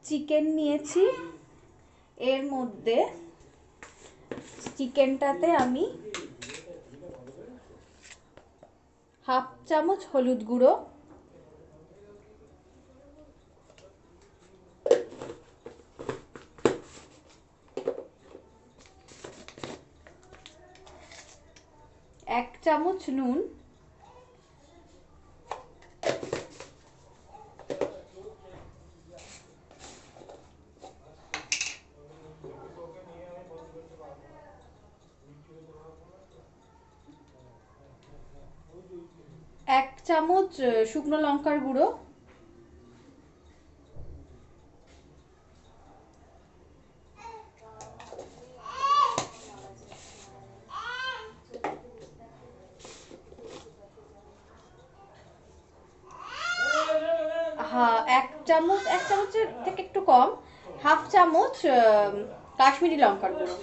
Chicken নিয়েছি, এর মধ্যে চিকেনটাতে আমি 1/2 চামচ হলুদ গুঁড়ো, 1 চামচ নুন, 1 চামচ শুকনো লঙ্কার গুঁড়ো, এক চামচের থেকে একটু কম, 1/2 চামচ কাশ্মীরি লঙ্কার গুঁড়ো।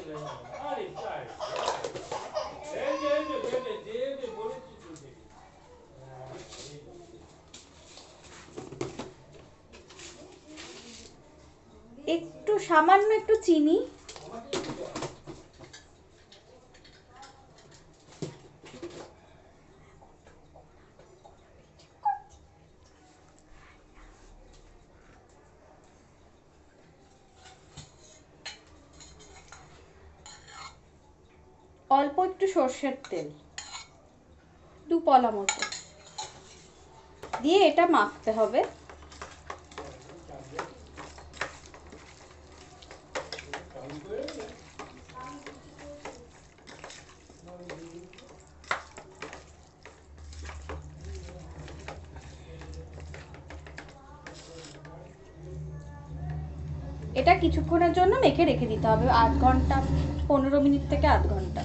একটু সামান্য একটু চিনি, অল্প একটু সর্ষের তেল, 2 পলা মতো দিয়ে এটা মাখতে হবে। এটা কিছুক্ষণের জন্য মেখে রেখে দিতে হবে, 1/2 ঘন্টা, 15 মিনিট থেকে 1/2 ঘন্টা।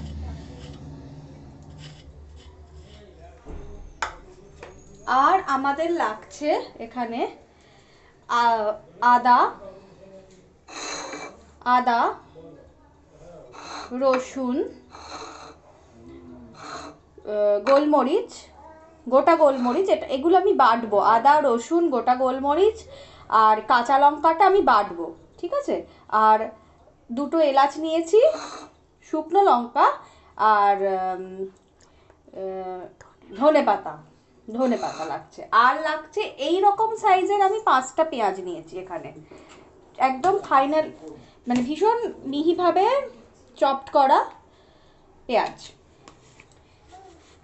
আর আমাদের লাগছে এখানে আদা, রসুন, গোলমরিচ, গোটা গোলমরিচ, এগুলো আমি বাটবো। আদা, রসুন, গোটা গোলমরিচ আর কাঁচা লঙ্কাটা আমি বাটবো, ঠিক আছে। আর 2টো এলাচ নিয়েছি, শুকনো লঙ্কা আর ধনে পাতা লাগছে। আর লাগছে এই রকম সাইজের আমি 5টা পেঁয়াজ নিয়েছি এখানে, একদম ফাইনাল, মানে ভীষণ মিহিভাবে চপড করা পেঁয়াজ।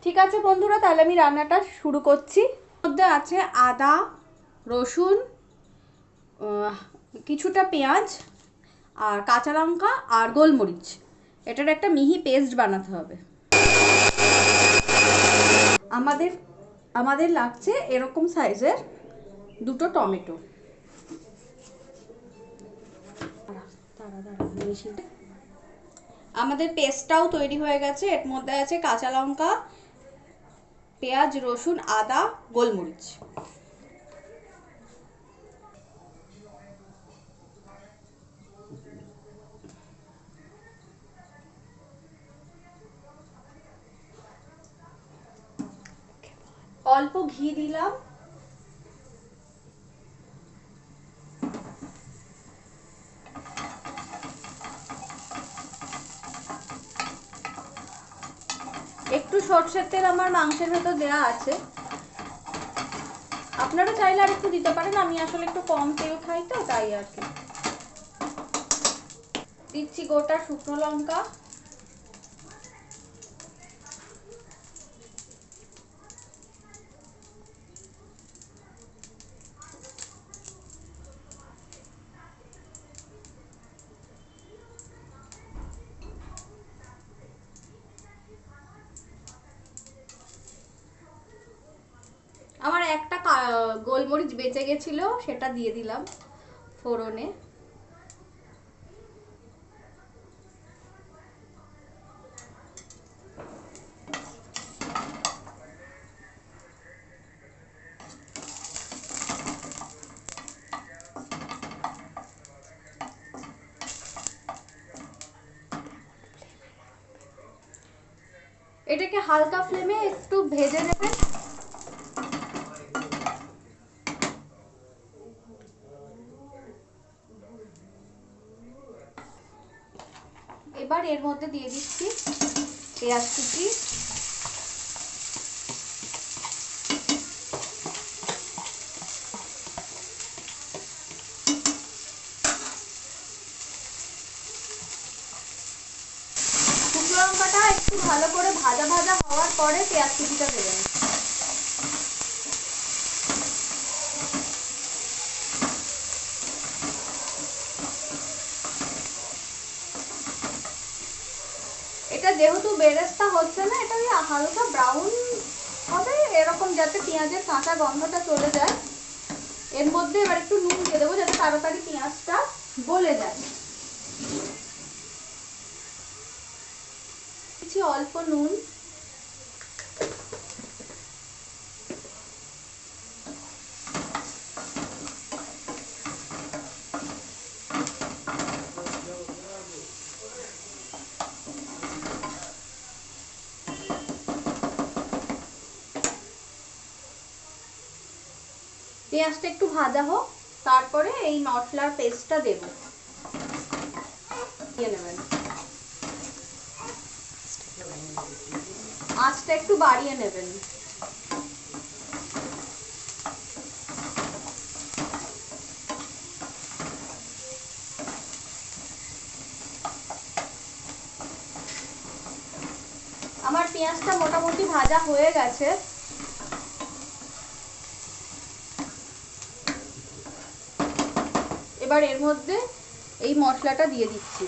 ঠিক আছে বন্ধুরা, তাহলে আমি রান্নাটা শুরু করছি। মধ্যে আছে আদা, রসুন, কিছুটা পেঁয়াজ আর কাঁচা লঙ্কা আর গোলমরিচ। এটার একটা মিহি পেস্ট বানাতে হবে। আমাদের লাগছে এরকম সাইজের 2টো টমেটো। আমাদের পেস্টটাও তৈরি হয়ে গেছে। এর মধ্যে আছে কাঁচা লঙ্কা, পেঁয়াজ, রসুন, আদা, গোলমরিচ। অল্প ঘি দিলাম, একটু সরষের তেল আমার মাংসের ভেতর দেওয়া আছে, আপনারা চাইলে আর একটু দিতে পারেন। আমি আসলে একটু কম তেল খাই তো, তাই আর কি। দিচ্ছি গোটা শুকনো লঙ্কা, আমার একটা গোলমরিচ বেঁচে গেছিল, সেটা দিয়ে দিলাম ফোড়নে। এটাকে হালকা ফ্লেমে একটু ভেজে নেবেন। এবার এর মধ্যে দিয়ে দিচ্ছি পেঁয়াজ কুচি, শুকনো লঙ্কাটা একটু ভালো করে ভাজা ভাজা হওয়ার পরে পেঁয়াজ কুচিটা দেবেন। এটা যেহেতু বেরেস্তা হচ্ছে না, এটা ওই হালকা ব্রাউন হবে এরকম, যাতে পেঁয়াজের কাঁচা গন্ধটা চলে যায়। এর মধ্যে এবার একটু নুন দিয়ে দেবো যাতে তাড়াতাড়ি পেঁয়াজটা গলে যায়। দিচ্ছি অল্প নুন, পেঁয়াজটা একটু ভাজা হোক, তারপরে এই মশলার পেস্টটা দেব, দিয়ে নেবেন। আঁচটা একটু বাড়িয়ে নেবেন। আমার পেঁয়াজটা মোটামুটি ভাজা হয়ে গেছে। এবার এর মধ্যে এই মশলাটা দিয়ে দিচ্ছি।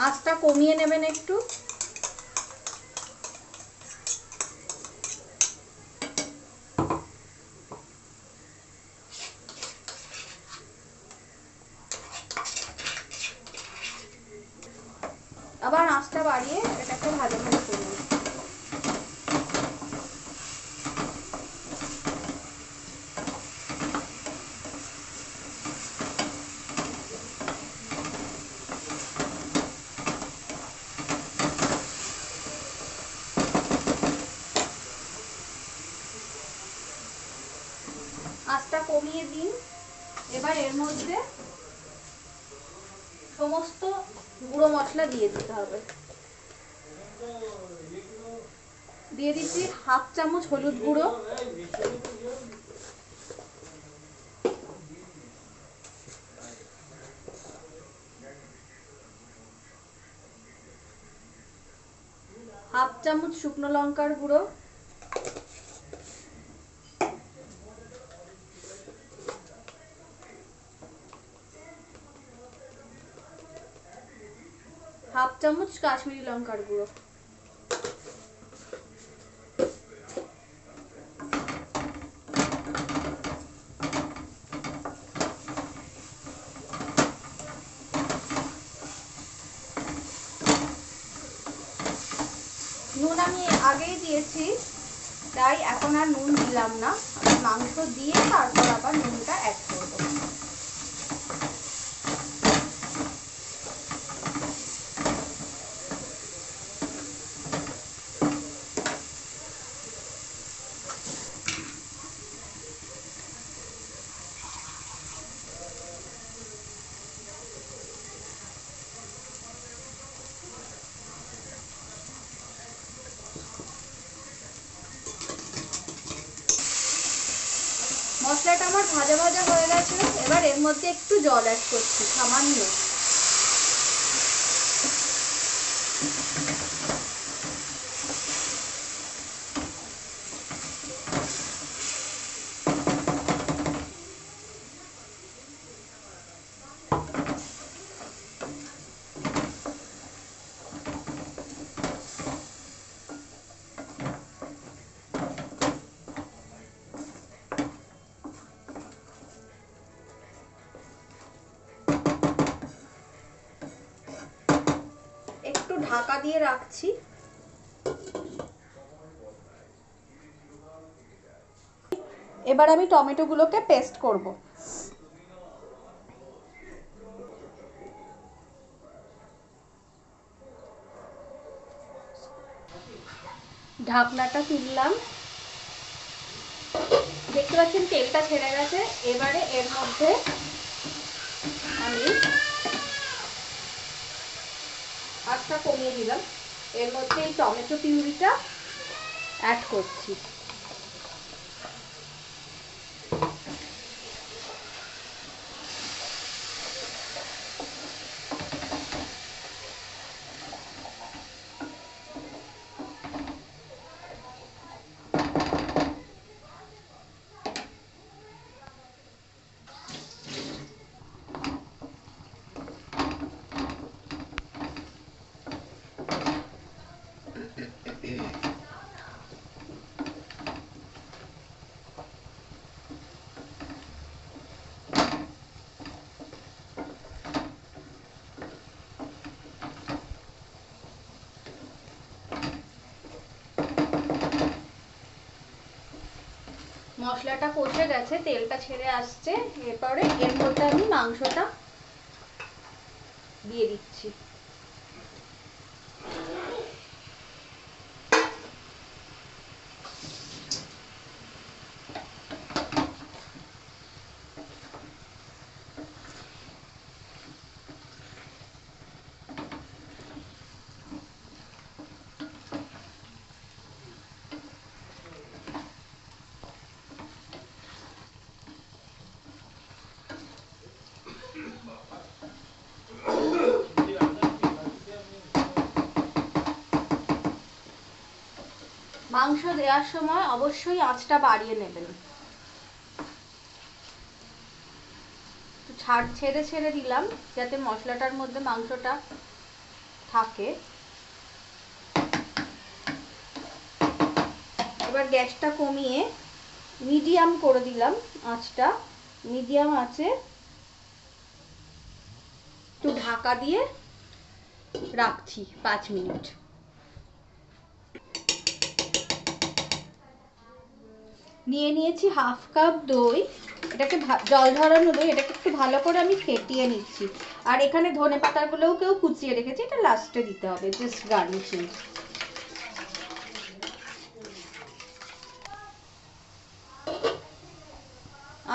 আঁচটা কমিয়ে নেবেন একটু। আবার আঁচটা বাড়িয়ে এটাকে ভাজা ভাজা করুন। আঁচটা কমিয়ে দিন। এবার এর মধ্যে সমস্ত গুঁড়ো মশলা দিয়ে দিতে হবে। দিয়ে দিচ্ছি 1/2 চামচ হলুদ গুঁড়ো, 1/2 চামচ শুকনো লঙ্কার গুঁড়ো, 1/2 চামচ কাশ্মীরি লঙ্কার গুঁড়ো, নুন আমি আগেই দিয়েছি তাই এখন আর নুন দিলাম না, মাংস দিয়ে তারপর আবার নুনটা অ্যাড করব। মশলাটা আমার ভাজা ভাজা হয়ে গেছে। এবার এর মধ্যে একটু জল অ্যাড করছি, সামান্য। একটু ঢাকা দিয়ে রাখছি। এবার আমি টমেটোগুলোকে পেস্ট করব। ঢাকনাটা তুললাম, দেখতে পাচ্ছেন তেলটা ছেড়ে গেছে। এবারে এর মধ্যে আমি আঁচটা কমিয়ে দিলাম, এর মধ্যে এই টমেটো পিউরিটা অ্যাড করছি। মশলাটা কষে গেছে, তেলটা ছেড়ে আসছে। এরপরে এর মধ্যে আমি মাংসটা দিয়ে দিচ্ছি। মাংস দেওয়ার সময় অবশ্যই আঁচটা বাড়িয়ে নেবেন। ছেড়ে ছেড়ে দিলাম যাতে মশলাটার মধ্যে মাংসটা থাকে। এবার গ্যাসটা কমিয়ে মিডিয়াম করে দিলাম আঁচটা। মিডিয়াম আঁচে একটু ঢাকা দিয়ে রাখছি 5 মিনিট। নিয়ে নিয়েছি হাফ কাপ দই, এটাকে জল ঝরানো দই, এটাকে একটু ভালো করে আমি ফেটিয়ে নিচ্ছি। আর এখানে ধনে পাতাগুলোও কেউ কুচিয়ে রেখেছি, এটা লাস্টে দিতে হবে, জাস্ট গার্নিশিং।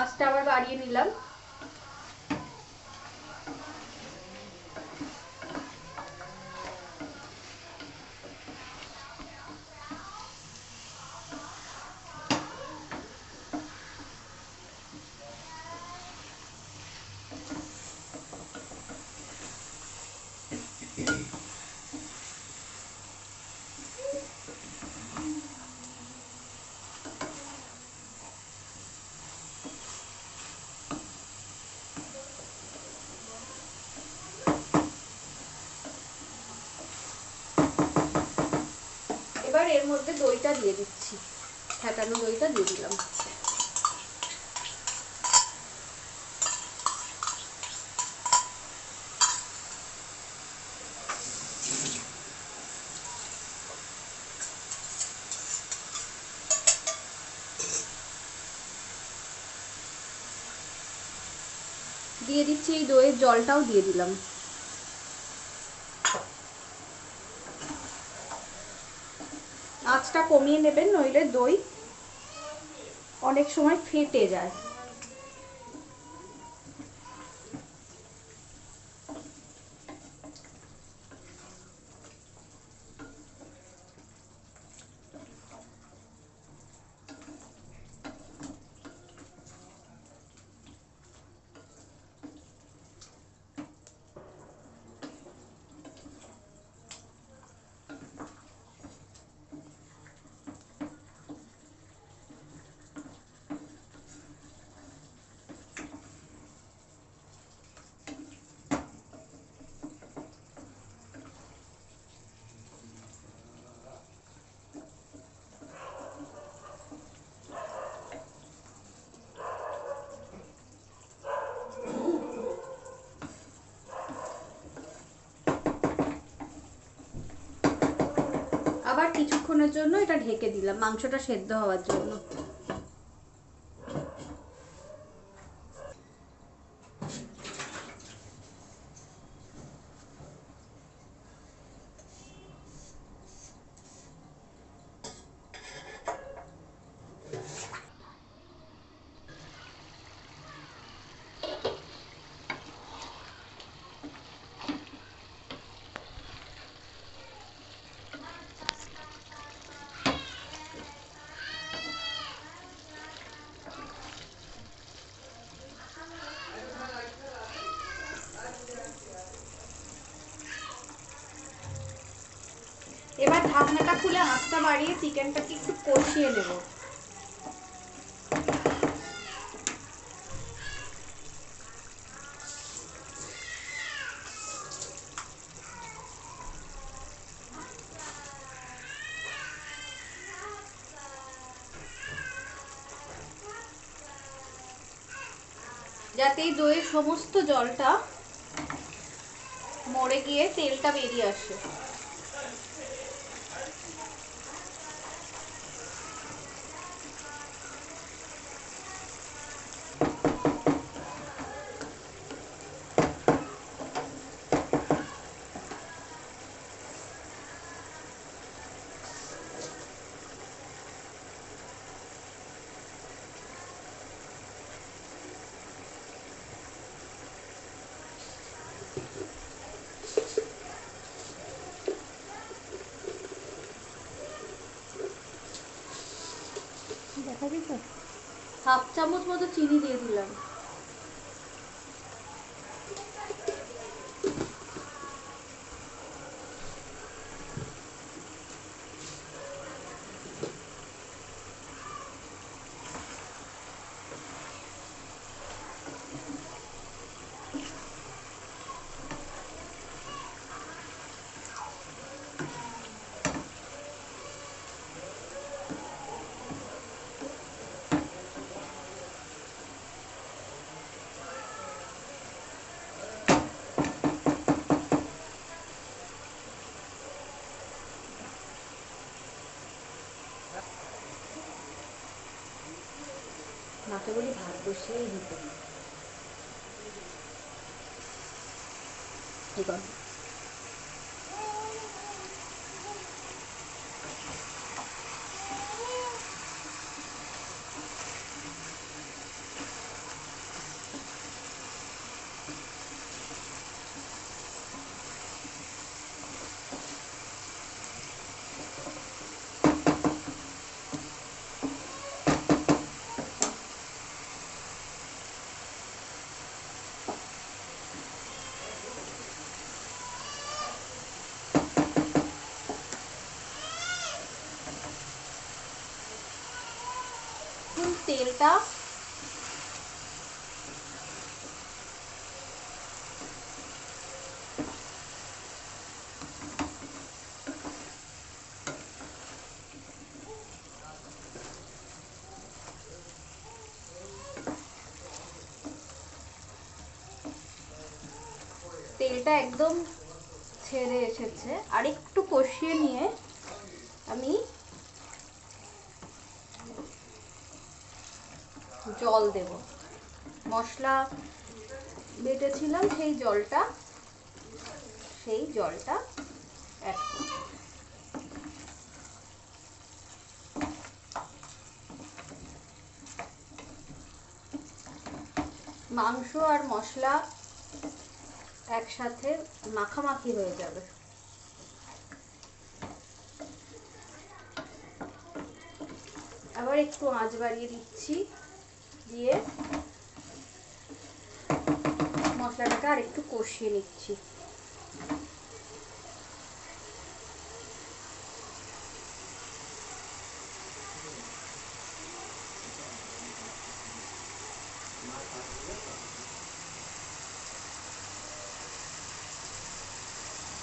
আঁচটা আবার বাড়িয়ে নিলাম। এবার এর মধ্যে দইটা দিয়ে দিচ্ছি, ফেটানো দইটা দিয়ে দিলাম। দিয়ে দিচ্ছি এই দইয়ের জলটাও দিয়ে দিলাম। আঁচটা কমিয়ে নেবেন, নইলে দই অনেক সময় ফেটে যায়। আবার কিছুক্ষণের জন্য এটা ঢেকে দিলাম মাংসটা সেদ্ধ হওয়ার জন্য। ঢাকনাটা খুলে আঁচটা বাড়িয়ে চিকেনটাকে একটু কষিয়ে নেব। যাতে এই দইয়ের সমস্ত জলটা মরে গিয়ে তেলটা বেরিয়ে আসে। দেখা দিত, হাফ চামচ মতো চিনি দিয়ে দিলাম। মাকে বলি ভাত বসিয়েই দিতে। ঠিক আছে, তেলটা তেলটা একদম ছেড়ে এসেছে। আর একটু কষিয়ে নিয়ে আমি জল দেব। মশলা বেটেছিলাম সেই জলটা অ্যাড করব। মাংস আর মশলা একসাথে মাখামাখি হয়ে যাবে। আবার একটু আঁচ বাড়িয়ে দিচ্ছি, দিয়ে মশলাটাকে আর একটু কষিয়ে নিচ্ছি।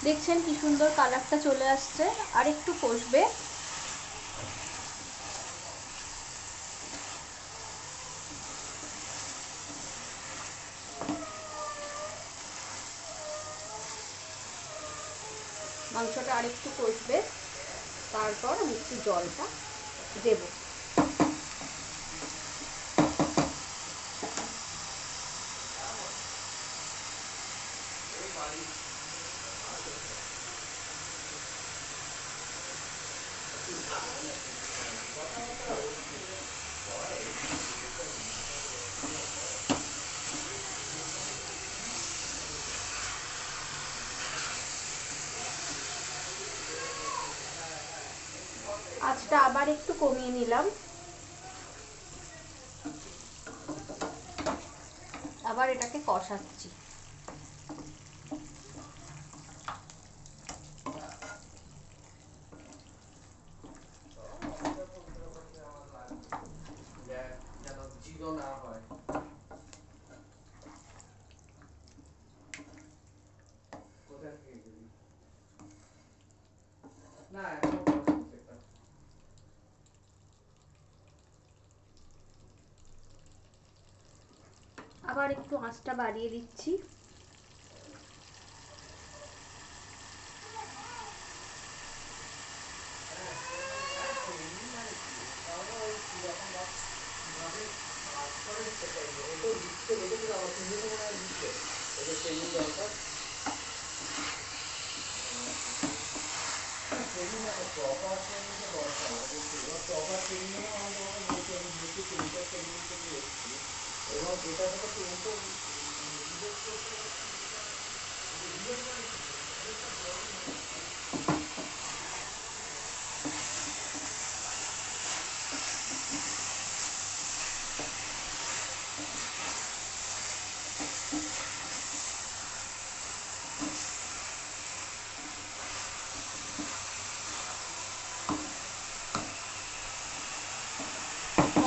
দেখছেন কি সুন্দর কালারটা চলে আসছে। আর একটু কষবে। মাংসটা আর একটু কষবে, তারপর আমি একটু জলটা দেব। আঁচটা আবার একটু কমিয়ে নিলাম। আবার এটাকে কষাচ্ছি। আবার একটু আঁচটা বাড়িয়ে দিচ্ছি।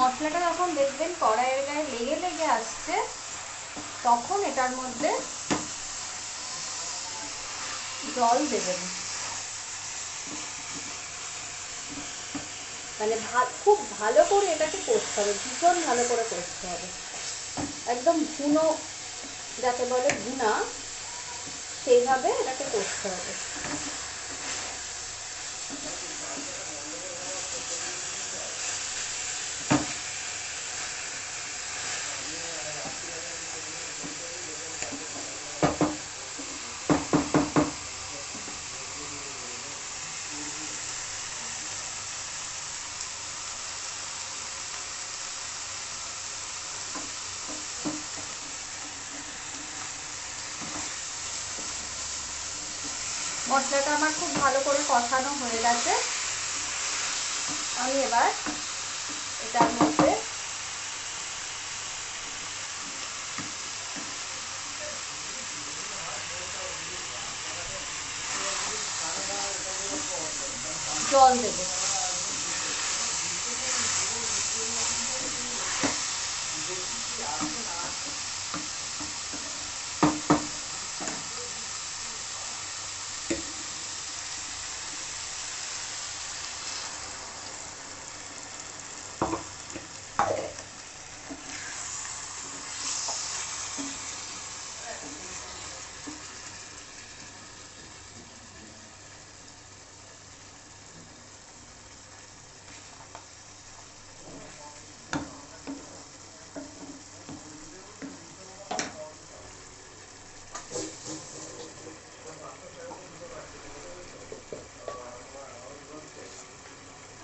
মশলাটা যখন দেখবেন কড়াইয়ের গায়ে লেগে লেগে আসছে, তখন এটার মধ্যে জল দেবেন। মানে খুব ভালো করে এটাকে কষতে হবে, ভীষণ ভালো করে কষতে হবে, একদম ভুনো যাকে বলে ভুনা, সেইভাবে এটাকে কষতে হবে। মশলাটা আমার খুব ভালো করে কষানো হয়ে গেছে। আমি এবার এটার মধ্যে জল দেবো।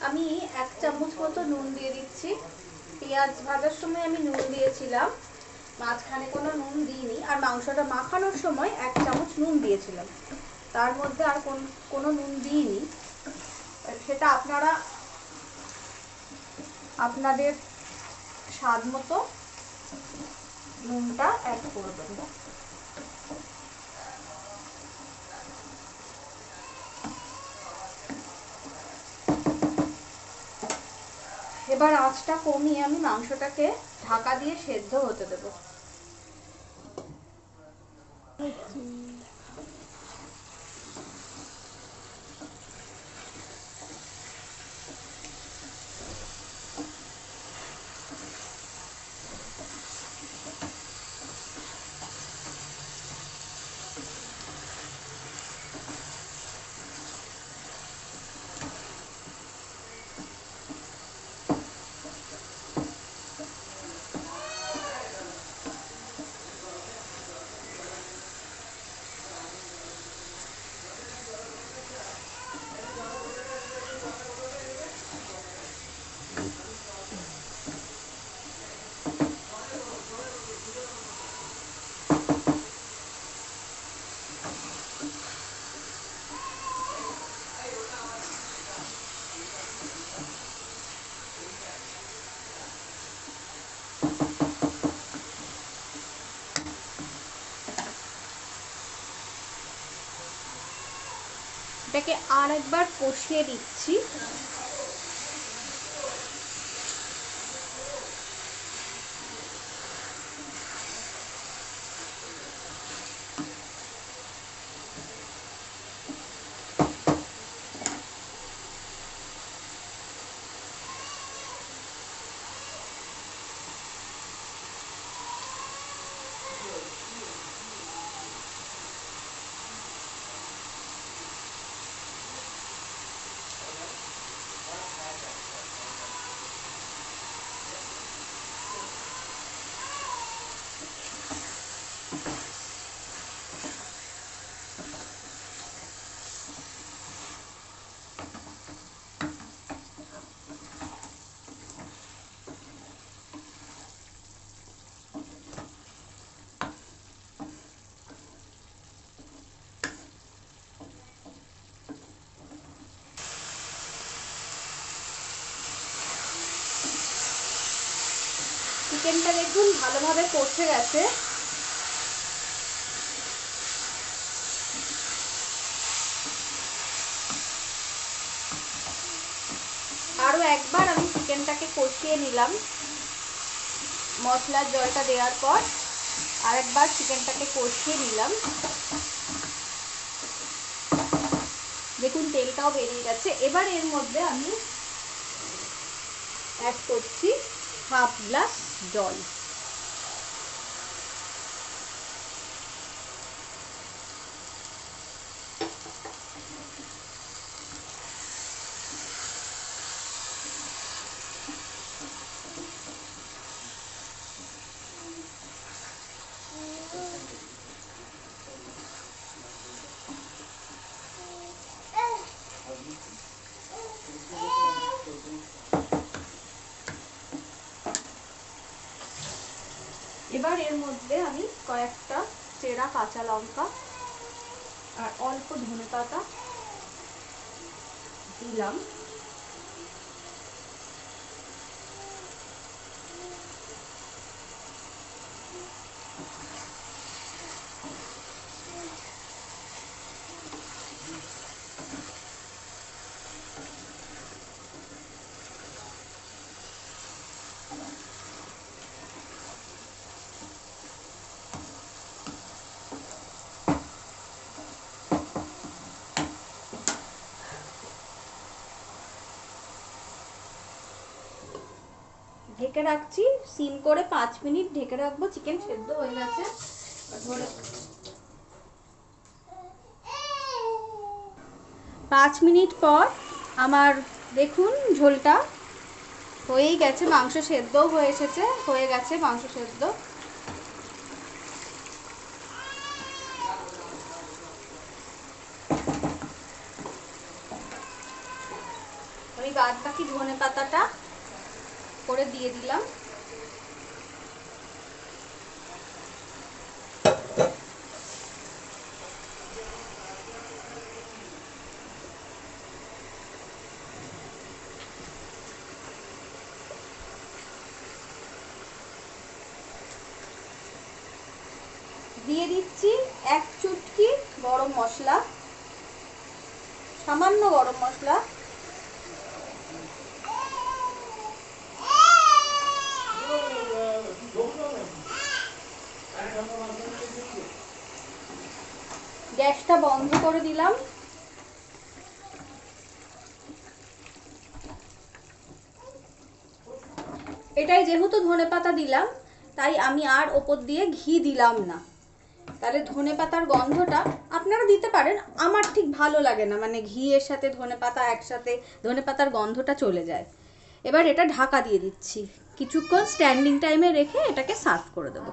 আমি 1 চামচ মতো নুন দিয়ে দিচ্ছি। পেঁয়াজ ভাজার সময় আমি নুন দিয়েছিলাম, মাঝখানে কোনো নুন দিইনি। আর মাংসটা মাখানোর সময় 1 চামচ নুন দিয়েছিলাম, তার মধ্যে আর কোনো নুন দিইনি। সেটা আপনারা আপনাদের স্বাদ মতো নুনটা অ্যাড করবেন। এবার আঁচটা কমিয়ে আমি মাংসটাকে ঢাকা দিয়ে সেদ্ধ হতে দেবো। এটাকে আর একবার কষিয়ে দিচ্ছি। চিকেনটা দেখুন ভালোভাবে কষে গেছে। আরও একবার আমি চিকেনটাকে কষিয়ে নিলাম মশলার জলটা দেওয়ার পর, আরেকবার চিকেনটাকে কষিয়ে নিলাম। দেখুন তেলটাও বেরিয়ে গেছে। এবার এর মধ্যে আমি অ্যাড করছি হাফ গ্লাস জল। এবার এর মধ্যে আমি কয়েকটা চেরা কাঁচা লঙ্কা আর অল্প ধনেপাতা দিলাম। ঢেকে রাখছি, সিম করে 5 মিনিট ঢেকে রাখবো। চিকেন সেদ্ধ হয়ে গেছে। 5 মিনিট পর আমার দেখুন ঝোলটা হয়েই গেছে, মাংস সেদ্ধও হয়ে গেছে মাংস সেদ্ধ। আমি বাদ বাকি ধনে পাতাটা করে দিয়ে দিলাম। দিয়ে দিচ্ছি 1 চুটকি গরম মশলা, সামান্য গরম মশলা। গ্যাসটা বন্ধ করে দিলাম। এটাই যেহেতু ধনেপাতা দিলাম তাই আমি আর ওপর দিয়ে ঘি দিলাম না, তাহলে ধনেপাতার গন্ধটা আপনারা দিতে পারেন, আমার ঠিক ভালো লাগে না, মানে ঘিয়ের সাথে ধনেপাতা একসাথে ধনেপাতার গন্ধটা চলে যায়। এবার এটা ঢাকা দিয়ে দিচ্ছি, কিছুক্ষণ স্ট্যান্ডিং টাইমে রেখে এটাকে সার্ভ করে দেবো।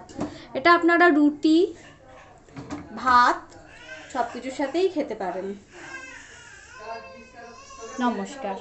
এটা আপনারা রুটি, ভাত সব কিছুর সাথেই খেতে পারেন। নমস্কার।